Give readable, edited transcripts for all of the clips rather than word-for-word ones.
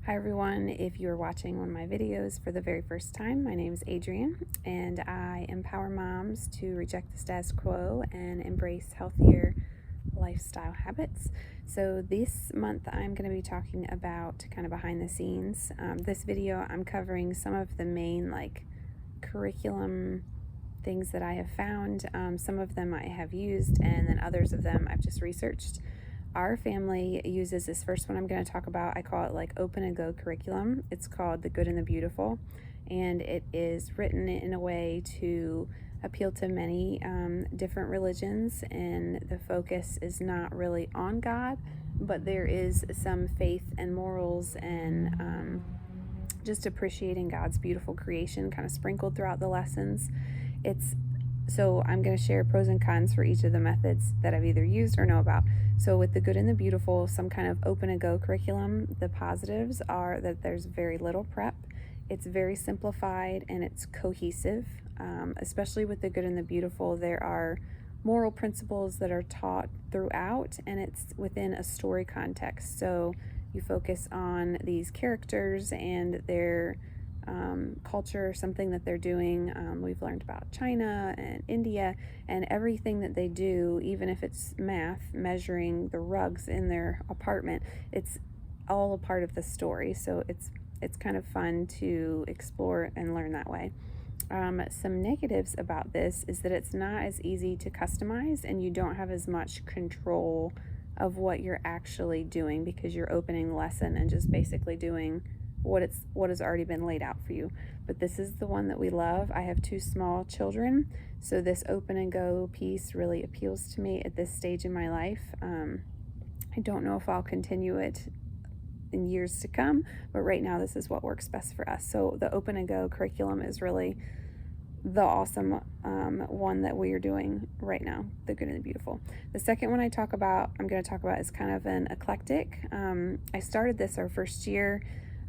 Hi everyone, if you're watching one of my videos for the very first time, my name is Adrienne and I empower moms to reject the status quo and embrace healthier lifestyle habits. So this month I'm going to be talking about kind of behind the scenes. This video I'm covering some of the main curriculum things that I have found. Some of them I have used and then others of them I've just researched. Our family uses this first one I'm going to talk about. I call it open and go curriculum. It's called The Good and the Beautiful, and it is written in a way to appeal to many different religions, and the focus is not really on God, but there is some faith and morals and just appreciating God's beautiful creation kind of sprinkled throughout the lessons. So I'm going to share pros and cons for each of the methods that I've either used or know about. So with the Good and the Beautiful, some kind of open and go curriculum, the positives are that there's very little prep. It's very simplified and it's cohesive. Especially with the Good and the Beautiful, there are moral principles that are taught throughout, and it's within a story context. So you focus on these characters and their culture, something that they're doing. We've learned about China and India and everything that they do, even if it's math, measuring the rugs in their apartment, it's all a part of the story. So it's kind of fun to explore and learn that way. Some negatives about this is that it's not as easy to customize and you don't have as much control of what you're actually doing because you're opening the lesson and just basically doing what has already been laid out for you. But this is the one that we love. I have 2 small children, so this open and go piece really appeals to me at this stage in my life. I don't know if I'll continue it in years to come, but right now this is what works best for us. So the open and go curriculum is really the awesome one that we are doing right now, the Good and the Beautiful. The second one I'm going to talk about is kind of an eclectic. I started this our first year.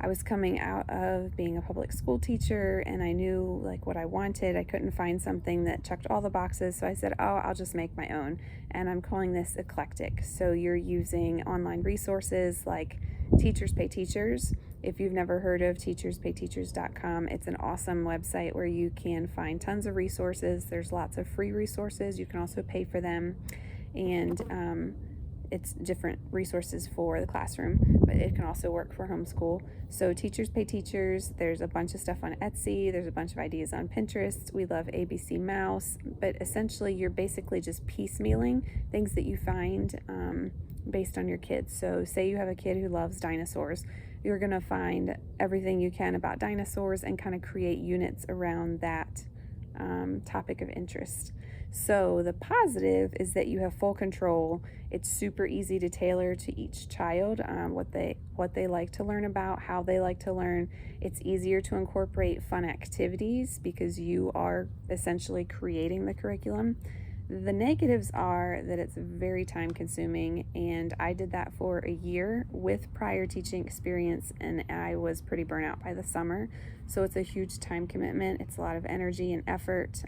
I was coming out of being a public school teacher and I knew what I wanted. I couldn't find something that checked all the boxes, so I said, I'll just make my own, and I'm calling this eclectic. So you're using online resources like Teachers Pay Teachers. If you've never heard of teacherspayteachers.com, it's an awesome website where you can find tons of resources. There's lots of free resources. You can also pay for them, and it's different resources for the classroom, but it can also work for homeschool. So Teachers Pay Teachers, there's a bunch of stuff on Etsy, there's a bunch of ideas on Pinterest. We love ABC Mouse, but essentially you're basically just piecemealing things that you find based on your kids. So say you have a kid who loves dinosaurs, you're gonna find everything you can about dinosaurs and kind of create units around that topic of interest. So the positive is that you have full control. It's super easy to tailor to each child, what they like to learn about, how they like to learn. It's easier to incorporate fun activities because you are essentially creating the curriculum. The negatives are that it's very time consuming, and I did that for a year with prior teaching experience and I was pretty burnt out by the summer. So it's a huge time commitment. It's a lot of energy and effort.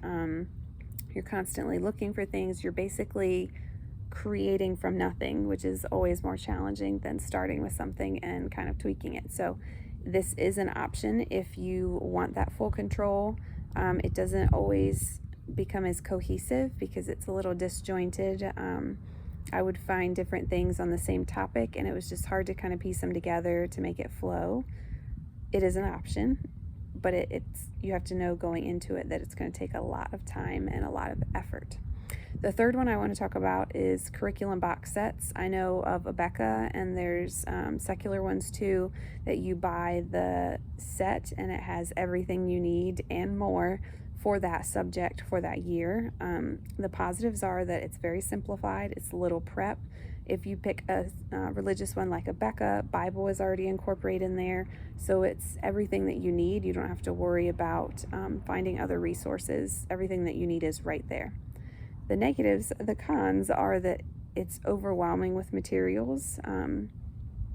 You're constantly looking for things. You're basically creating from nothing, which is always more challenging than starting with something and kind of tweaking it. So this is an option if you want that full control. It doesn't always become as cohesive because it's a little disjointed. I would find different things on the same topic and it was just hard to kind of piece them together to make it flow. It is an option, but you have to know going into it that it's going to take a lot of time and a lot of effort. The third one I want to talk about is curriculum box sets. I know of Abeka, and there's secular ones too, that you buy the set and it has everything you need and more for that subject for that year. The positives are that it's very simplified, it's little prep. If you pick a religious one like Abeka, Bible is already incorporated in there, so it's everything that you need. You don't have to worry about finding other resources. Everything that you need is right there. The negatives, the cons, are that it's overwhelming with materials.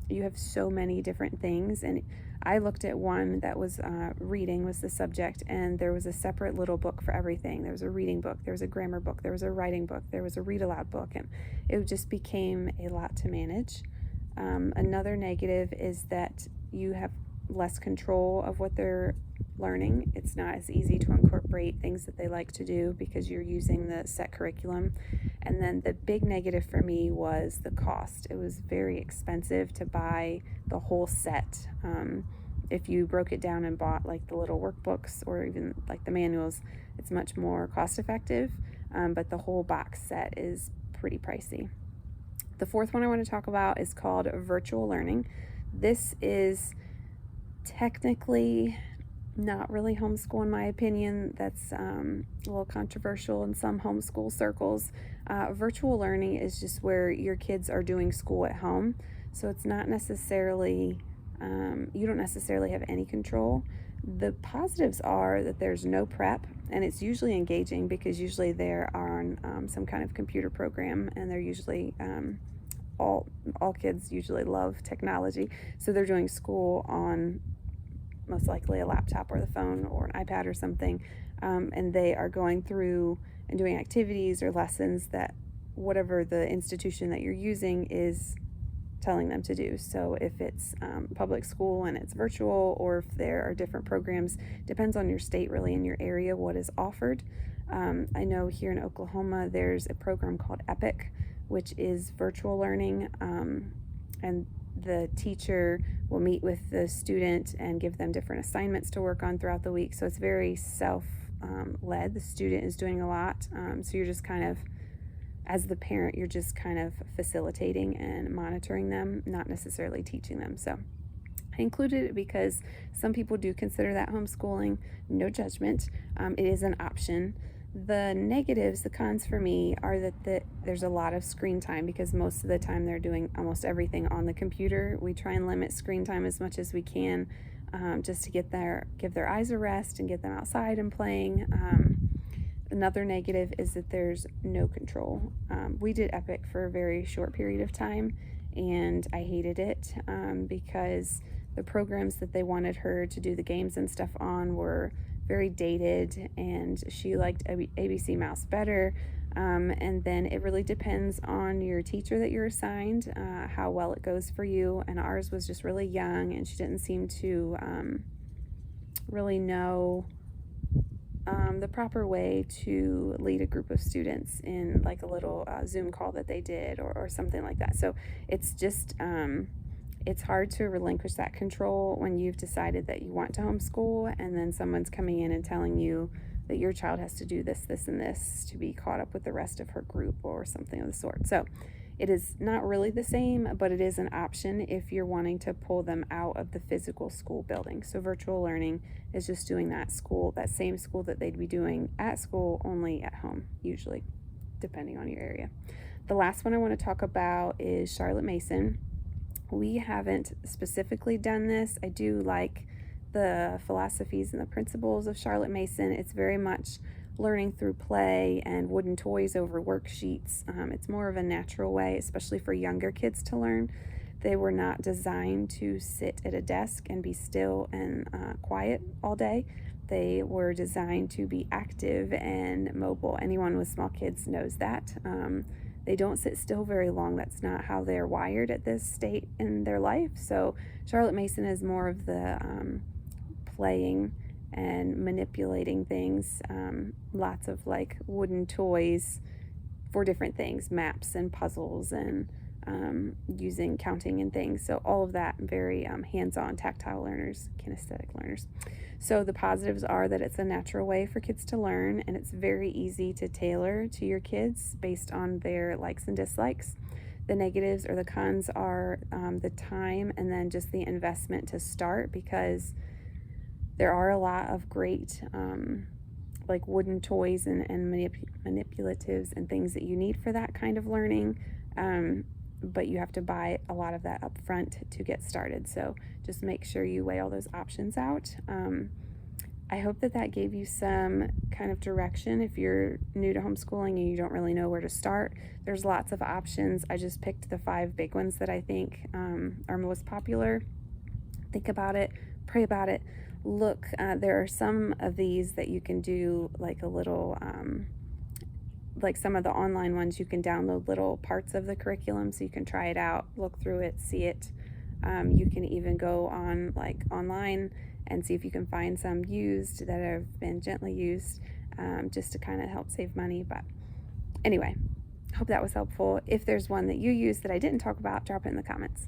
You have so many different things, and I looked at one that was reading was the subject, and there was a separate little book for everything. There was a reading book, there was a grammar book, there was a writing book, there was a read aloud book, and it just became a lot to manage. Another negative is that you have less control of what they're learning. It's not as easy to incorporate things that they like to do because you're using the set curriculum. And then the big negative for me was the cost. It was very expensive to buy the whole set. If you broke it down and bought like the little workbooks or even like the manuals, it's much more cost effective. But the whole box set is pretty pricey. The fourth one I want to talk about is called virtual learning. This is technically not really homeschool in my opinion. That's a little controversial in some homeschool circles. Virtual learning is just where your kids are doing school at home. So it's not necessarily, you don't necessarily have any control. The positives are that there's no prep, and it's usually engaging because usually they're on some kind of computer program, and they're usually all kids usually love technology, so they're doing school on most likely a laptop or the phone or an iPad or something, and they are going through and doing activities or lessons that whatever the institution that you're using is telling them to do. So if it's public school and it's virtual, or if there are different programs, depends on your state really, in your area, what is offered. I know here in Oklahoma there's a program called EPIC, which is virtual learning, and the teacher will meet with the student and give them different assignments to work on throughout the week. So it's very self-led. The student is doing a lot, so you're just kind of, as the parent, you're just kind of facilitating and monitoring them, not necessarily teaching them. So I included it because some people do consider that homeschooling. No judgment. It is an option. The negatives, the cons for me, are that there's a lot of screen time because most of the time they're doing almost everything on the computer. We try and limit screen time as much as we can, just to give their eyes a rest and get them outside and playing. Another negative is that there's no control. We did EPIC for a very short period of time, and I hated it because the programs that they wanted her to do the games and stuff on were very dated, and she liked ABC Mouse better. And then it really depends on your teacher that you're assigned, how well it goes for you. And ours was just really young, and she didn't seem to really know the proper way to lead a group of students in like a little Zoom call that they did, or something like that. So it's just it's hard to relinquish that control when you've decided that you want to homeschool, and then someone's coming in and telling you that your child has to do this, this, and this to be caught up with the rest of her group or something of the sort. So it is not really the same, but it is an option if you're wanting to pull them out of the physical school building. So virtual learning is just doing that same school that they'd be doing at school, only at home, usually, depending on your area. The last one I want to talk about is Charlotte Mason. We haven't specifically done this. I do like the philosophies and the principles of Charlotte Mason. It's very much learning through play and wooden toys over worksheets. It's more of a natural way, especially for younger kids to learn. They were not designed to sit at a desk and be still and quiet all day. They were designed to be active and mobile. Anyone with small kids knows that. They don't sit still very long. That's not how they're wired at this state in their life. So Charlotte Mason is more of the playing and manipulating things, lots of like wooden toys for different things, maps and puzzles, and using counting and things. So all of that, very hands-on, tactile learners, kinesthetic learners. So the positives are that it's a natural way for kids to learn, and it's very easy to tailor to your kids based on their likes and dislikes. The negatives or the cons are the time and then just the investment to start, because there are a lot of great like wooden toys and manipulatives and things that you need for that kind of learning, but you have to buy a lot of that up front to get started. So just make sure you weigh all those options out. I hope that gave you some kind of direction if you're new to homeschooling and you don't really know where to start. There's lots of options. I just picked the 5 big ones that I think are most popular. Think about it, pray about it. Look, there are some of these that you can do like a little, like some of the online ones, you can download little parts of the curriculum so you can try it out, look through it, see it. You can even go on online and see if you can find some used that have been gently used, just to kind of help save money. But anyway, hope that was helpful. If there's one that you use that I didn't talk about, drop it in the comments.